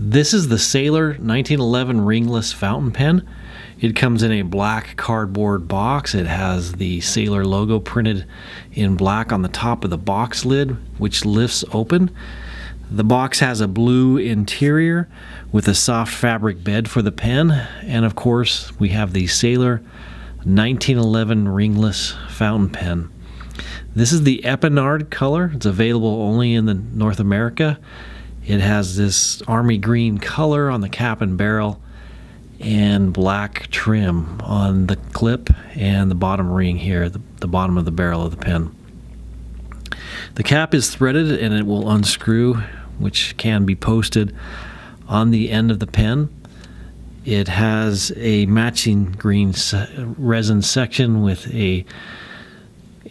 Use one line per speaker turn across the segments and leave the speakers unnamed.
This is the Sailor 1911 Ringless fountain pen. It comes in a black cardboard box. It has the Sailor logo printed in black on the top of the box lid, which lifts open. The box has a blue interior with a soft fabric bed for the pen, and of course we have the Sailor 1911 Ringless fountain pen. This is the Epinard color. It's available only in North America. It has this army green color on the cap and barrel and black trim on the clip and the bottom ring here, the bottom of the barrel of the pen. The cap is threaded and it will unscrew, which can be posted on the end of the pen. It has a matching green resin section with a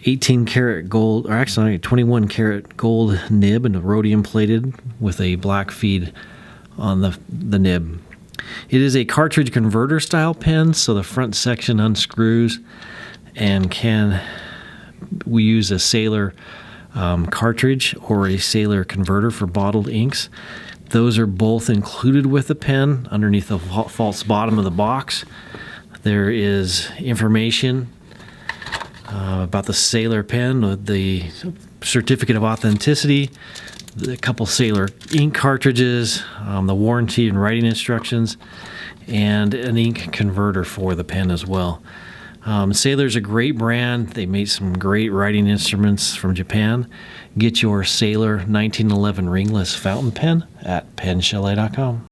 18 karat gold, or actually 21 karat gold nib and a rhodium plated with a black feed on the nib. It is a cartridge converter style pen, so the front section unscrews and we use a Sailor cartridge or a Sailor converter for bottled inks. Those are both included with the pen underneath the false bottom of the box. There is information about the Sailor pen with the certificate of authenticity, a couple Sailor ink cartridges, the warranty and writing instructions, and an ink converter for the pen as well. Sailor's a great brand. They made some great writing instruments from Japan. Get your Sailor 1911 Ringless fountain pen at penchalet.com.